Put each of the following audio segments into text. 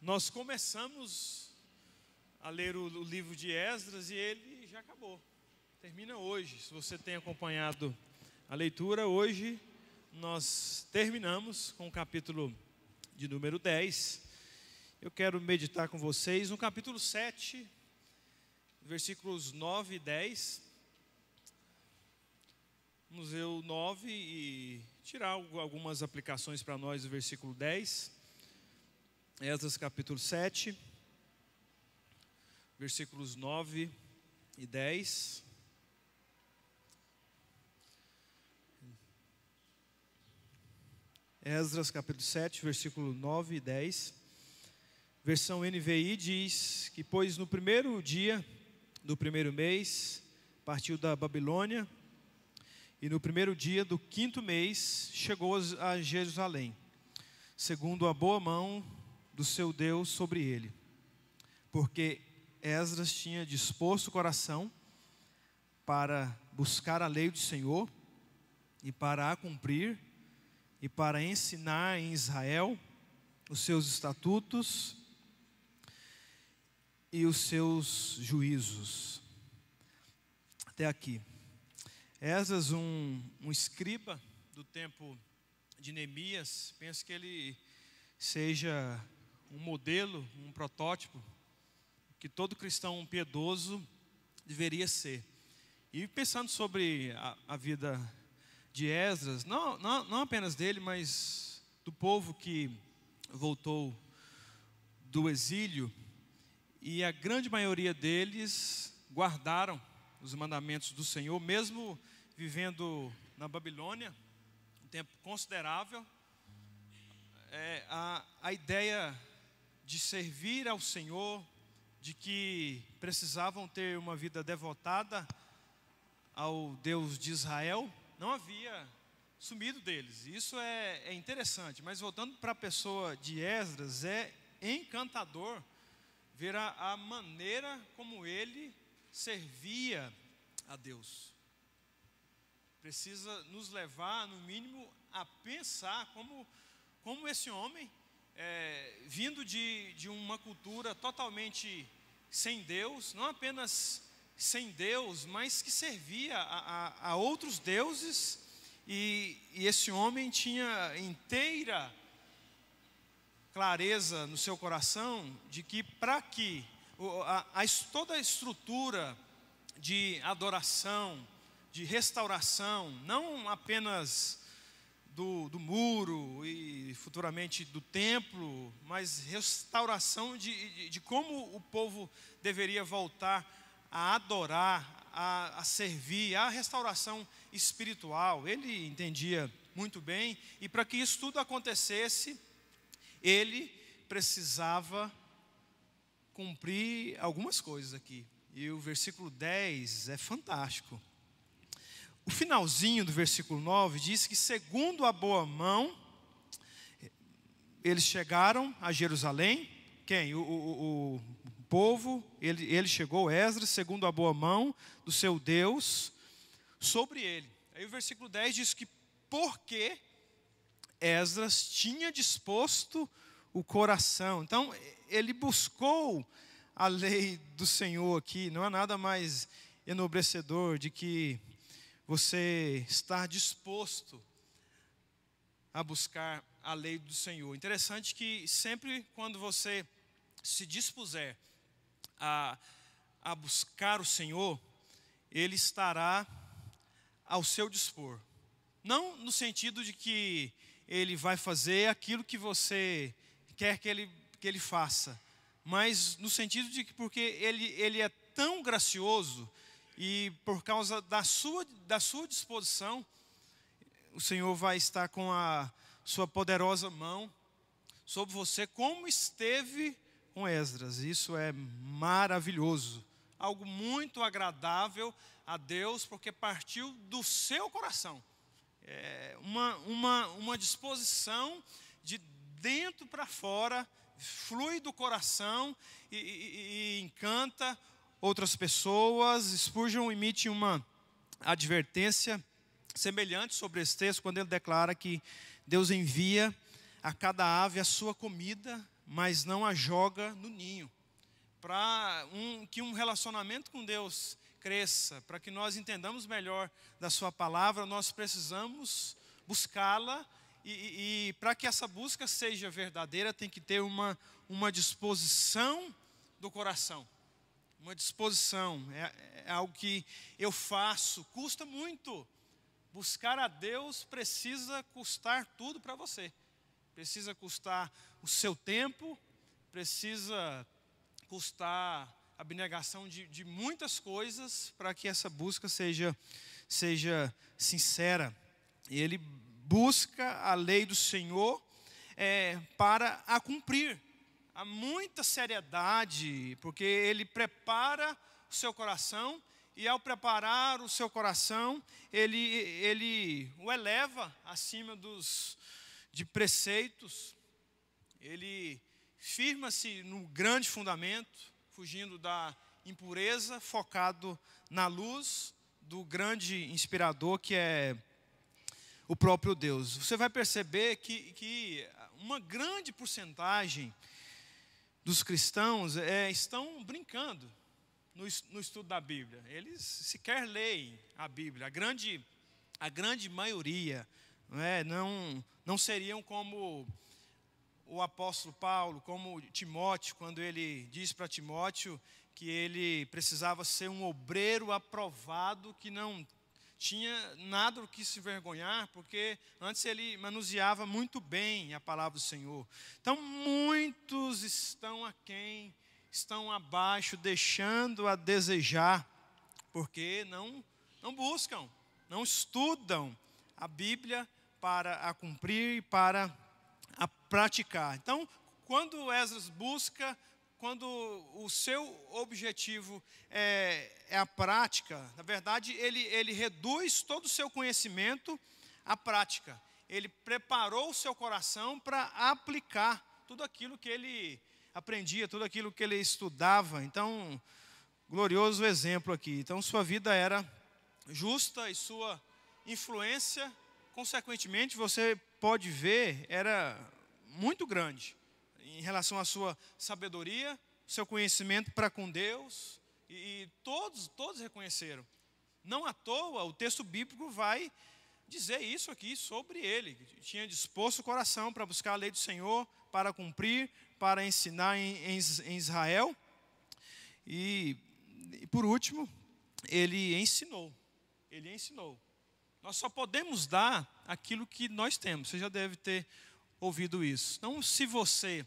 Nós começamos a ler o livro de Esdras e ele já acabou. Termina hoje. Se você tem acompanhado a leitura, hoje nós terminamos com o capítulo de número 10. Eu quero meditar com vocês no capítulo 7, versículos 9 e 10. Vamos ver o 9 e tirar algumas aplicações para nós do versículo 10. Esdras capítulo 7, versículos 9 e 10. Esdras capítulo 7, versículo 9 e 10. Versão NVI diz que, pois no primeiro dia do primeiro mês partiu da Babilônia, e no primeiro dia do quinto mês chegou a Jerusalém, segundo a boa mão do seu Deus sobre ele, porque Esdras tinha disposto o coração para buscar a lei do Senhor e para a cumprir, e para ensinar em Israel os seus estatutos e os seus juízos. Até aqui. Esdras, um escriba do tempo de Neemias, penso que ele seja um modelo, um protótipo que todo cristão piedoso deveria ser. E pensando sobre a vida de Esdras, não apenas dele, mas do povo que voltou do exílio, e a grande maioria deles guardaram os mandamentos do Senhor, mesmo vivendo na Babilônia, um tempo considerável. A ideia de servir ao Senhor, de que precisavam ter uma vida devotada ao Deus de Israel, não havia sumido deles. Isso é interessante, mas voltando para a pessoa de Esdras, é encantador ver a maneira como ele servia a Deus. Precisa nos levar, no mínimo, a pensar como esse homem, vindo de uma cultura totalmente sem Deus, não apenas sem Deus, mas que servia a outros deuses, e esse homem tinha inteira clareza no seu coração de que para que toda a estrutura de adoração, de restauração, não apenas do muro e futuramente do templo, mas restauração de como o povo deveria voltar a adorar, a servir, a restauração espiritual. Ele entendia muito bem, e para que isso tudo acontecesse, ele precisava cumprir algumas coisas aqui. E o versículo 10 é fantástico. O finalzinho do versículo 9 diz que, segundo a boa mão, eles chegaram a Jerusalém. Quem? O povo, ele chegou, Esdras, segundo a boa mão do seu Deus sobre ele. Aí o versículo 10 diz que porque Esdras tinha disposto o coração. Então, ele buscou a lei do Senhor aqui. Não há nada mais enobrecedor de que você estar disposto a buscar a lei do Senhor. Interessante que sempre quando você se dispuser a buscar o Senhor, Ele estará ao seu dispor. Não no sentido de que Ele vai fazer aquilo que você quer que Ele faça, mas no sentido de que porque Ele é tão gracioso, e por causa da sua disposição, o Senhor vai estar com a sua poderosa mão sobre você, como esteve com Esdras. Isso é maravilhoso, algo muito agradável a Deus, porque partiu do seu coração. É uma disposição de dentro para fora, flui do coração e encanta outras pessoas. Spurgeon emite uma advertência semelhante sobre esse texto, quando ele declara que Deus envia a cada ave a sua comida mas não a joga no ninho. Para que um relacionamento com Deus cresça, para que nós entendamos melhor da sua palavra, nós precisamos buscá-la, e para que essa busca seja verdadeira, tem que ter uma disposição do coração. Uma disposição, é algo que eu faço, custa muito. Buscar a Deus precisa custar tudo para você. Precisa custar o seu tempo, precisa custar a abnegação de muitas coisas para que essa busca seja sincera. E ele busca a lei do Senhor para a cumprir. Há muita seriedade, porque ele prepara o seu coração, e ao preparar o seu coração, ele o eleva acima de preceitos. Ele firma-se no grande fundamento, fugindo da impureza, focado na luz do grande inspirador que é o próprio Deus. Você vai perceber que uma grande porcentagem dos cristãos estão brincando no estudo da Bíblia. Eles sequer leem a Bíblia. A grande maioria não seriam como o apóstolo Paulo, como Timóteo, quando ele diz para Timóteo que ele precisava ser um obreiro aprovado, que não tinha nada do que se envergonhar, porque antes ele manuseava muito bem a palavra do Senhor. Então muitos estão aquém, estão abaixo, deixando a desejar, porque não buscam, não estudam a Bíblia para a cumprir e para a praticar. Então, quando Esdras busca, quando o seu objetivo é a prática, na verdade, ele reduz todo o seu conhecimento à prática. Ele preparou o seu coração para aplicar tudo aquilo que ele aprendia, tudo aquilo que ele estudava. Então, glorioso exemplo aqui. Então, sua vida era justa e sua influência, consequentemente, você pode ver, era muito grande em relação à sua sabedoria, seu conhecimento para com Deus, e todos reconheceram. Não à toa, o texto bíblico vai dizer isso aqui sobre ele, que tinha disposto o coração para buscar a lei do Senhor, para cumprir, para ensinar em Israel. E por último, ele ensinou. Nós só podemos dar aquilo que nós temos. Você já deve ter ouvido isso. Então, se você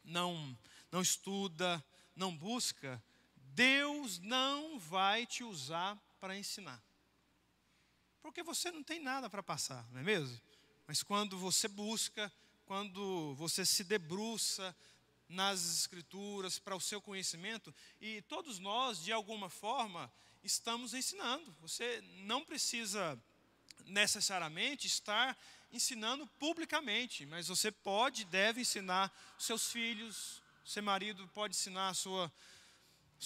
não estuda, não busca, Deus não vai te usar para ensinar. Porque você não tem nada para passar, não é mesmo? Mas quando você busca, quando você se debruça nas Escrituras para o seu conhecimento, e todos nós, de alguma forma, estamos ensinando. Você não precisa necessariamente estar ensinando publicamente, mas você pode e deve ensinar seus filhos, seu marido pode ensinar a sua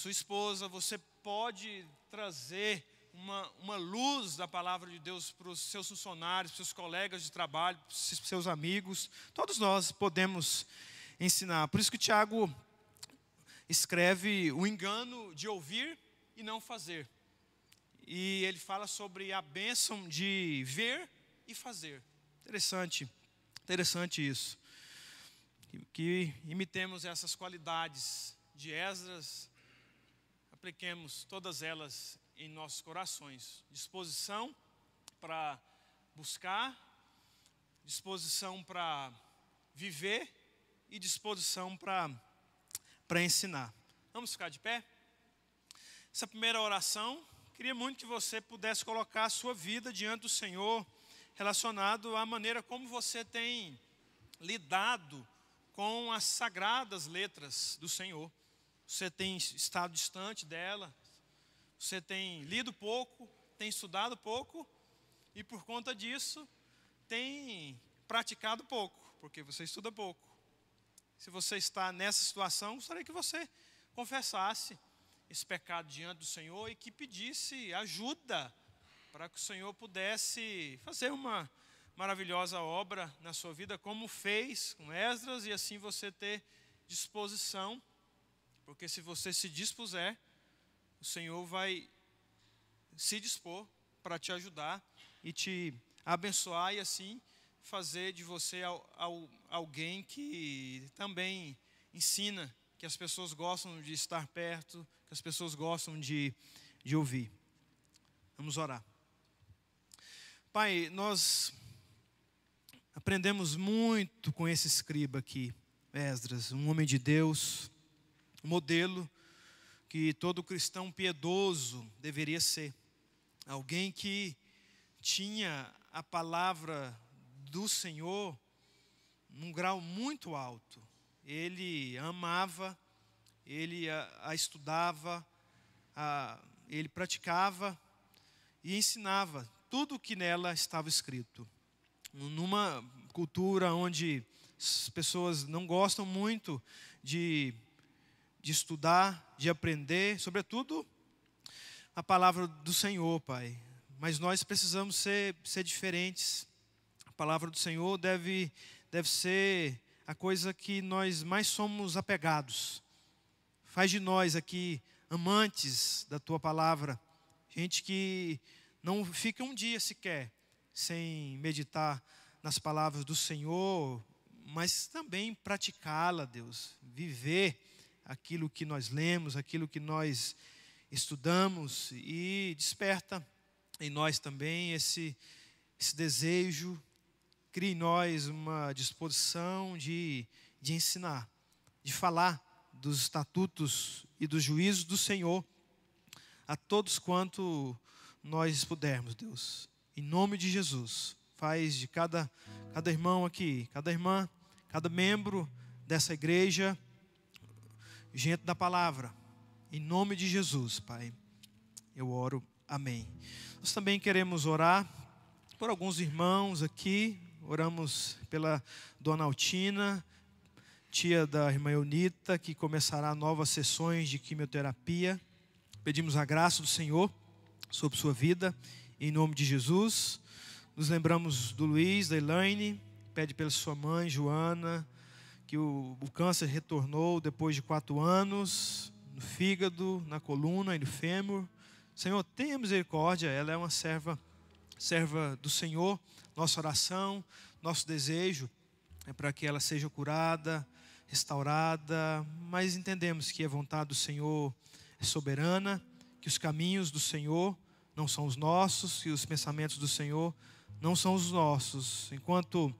esposa, você pode trazer uma luz da palavra de Deus para os seus funcionários, para os seus colegas de trabalho, para os seus amigos. Todos nós podemos ensinar. Por isso que Tiago escreve o engano de ouvir e não fazer. E ele fala sobre a bênção de ver e fazer. Interessante isso. Que imitemos essas qualidades de Esdras, apliquemos todas elas em nossos corações. Disposição para buscar, disposição para viver e disposição para ensinar. Vamos ficar de pé? Essa primeira oração, queria muito que você pudesse colocar a sua vida diante do Senhor, relacionado à maneira como você tem lidado com as sagradas letras do Senhor. Você tem estado distante dela, você tem lido pouco, tem estudado pouco, e por conta disso, tem praticado pouco, porque você estuda pouco. Se você está nessa situação, gostaria que você confessasse esse pecado diante do Senhor e que pedisse ajuda para que o Senhor pudesse fazer uma maravilhosa obra na sua vida, como fez com Esdras, e assim você ter disposição, porque se você se dispuser, o Senhor vai se dispor para te ajudar e te abençoar e assim fazer de você alguém que também ensina, que as pessoas gostam de estar perto, que as pessoas gostam de ouvir. Vamos orar. Pai, nós aprendemos muito com esse escriba aqui, Esdras, um homem de Deus, um modelo que todo cristão piedoso deveria ser. Alguém que tinha a palavra do Senhor num grau muito alto. Ele amava, ele a estudava, ele praticava e ensinava tudo o que nela estava escrito. Numa cultura onde as pessoas não gostam muito de estudar, de aprender, sobretudo a palavra do Senhor, Pai. Mas nós precisamos ser diferentes. A palavra do Senhor deve ser a coisa que nós mais somos apegados. Faz de nós aqui amantes da Tua palavra, gente que não fica um dia sequer sem meditar nas palavras do Senhor, mas também praticá-la, Deus, viver aquilo que nós lemos, aquilo que nós estudamos, e desperta em nós também esse desejo, cria em nós uma disposição de ensinar, de falar dos estatutos e dos juízos do Senhor a todos quanto nós pudermos, Deus. Em nome de Jesus, faz de cada irmão aqui, cada irmã, cada membro dessa igreja, gente da palavra. Em nome de Jesus, Pai, eu oro, amém. Nós também queremos orar por alguns irmãos aqui. Oramos pela Dona Altina, tia da irmã Eunita, que começará novas sessões de quimioterapia. Pedimos a graça do Senhor sobre sua vida, em nome de Jesus. Nos lembramos do Luiz, da Elaine, pede pela sua mãe, Joana, que o câncer retornou depois de 4 anos, no fígado, na coluna e no fêmur. Senhor, tenha misericórdia, ela é uma serva do Senhor. Nossa oração, nosso desejo é para que ela seja curada, restaurada, mas entendemos que a vontade do Senhor é soberana, que os caminhos do Senhor não são os nossos, que os pensamentos do Senhor não são os nossos. Enquanto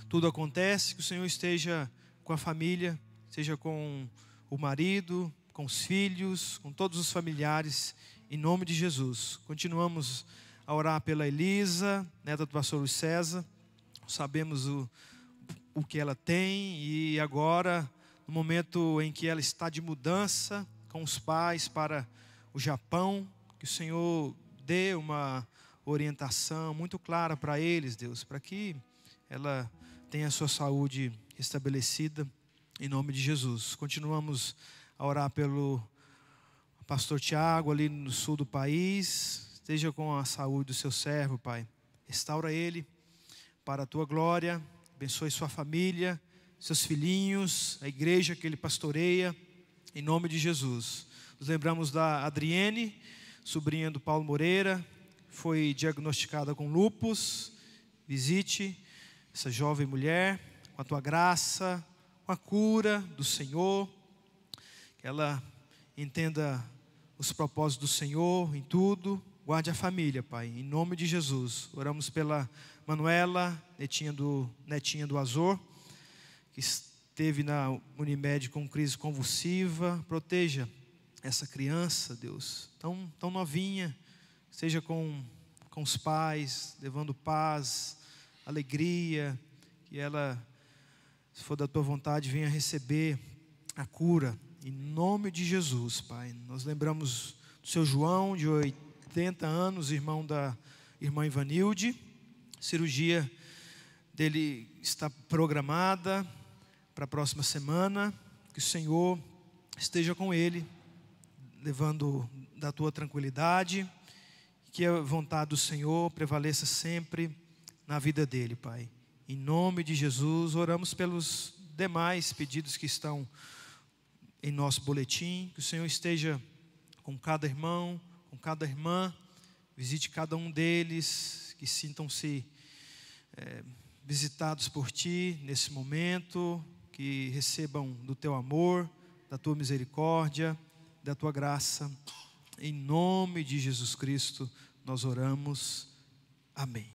tudo acontece, que o Senhor esteja com a família, seja com o marido, com os filhos, com todos os familiares, em nome de Jesus. Continuamos a orar pela Elisa, neta do pastor Luiz César. Sabemos o que ela tem, e agora, no momento em que ela está de mudança com os pais para o Japão, que o Senhor dê uma orientação muito clara para eles, Deus, para que ela tenha a sua saúde restabelecida, em nome de Jesus. Continuamos a orar pelo pastor Tiago, ali no sul do país. Esteja com a saúde do seu servo, Pai. Restaura ele para a Tua glória. Abençoe sua família, seus filhinhos, a igreja que ele pastoreia, em nome de Jesus. Nos lembramos da Adriene, sobrinha do Paulo Moreira, foi diagnosticada com lúpus. Visite essa jovem mulher com a Tua graça, com a cura do Senhor, que ela entenda os propósitos do Senhor em tudo. Guarde a família, Pai, em nome de Jesus. Oramos pela Manuela, netinha do Azor, que esteve na Unimed com crise convulsiva. Proteja essa criança, Deus, tão novinha. Seja com os pais, levando paz, alegria. Que ela, se for da Tua vontade, venha receber a cura, em nome de Jesus, Pai. Nós lembramos do seu João, de 80 anos, irmão da irmã Ivanilde. Cirurgia dele está programada para a próxima semana. Que o Senhor esteja com ele, levando da Tua tranquilidade. Que a vontade do Senhor prevaleça sempre na vida dele, Pai. Em nome de Jesus, oramos pelos demais pedidos que estão em nosso boletim. Que o Senhor esteja com cada irmão, com cada irmã, visite cada um deles, que sintam-se visitados por Ti nesse momento, que recebam do Teu amor, da Tua misericórdia, da Tua graça. Em nome de Jesus Cristo nós oramos. Amém.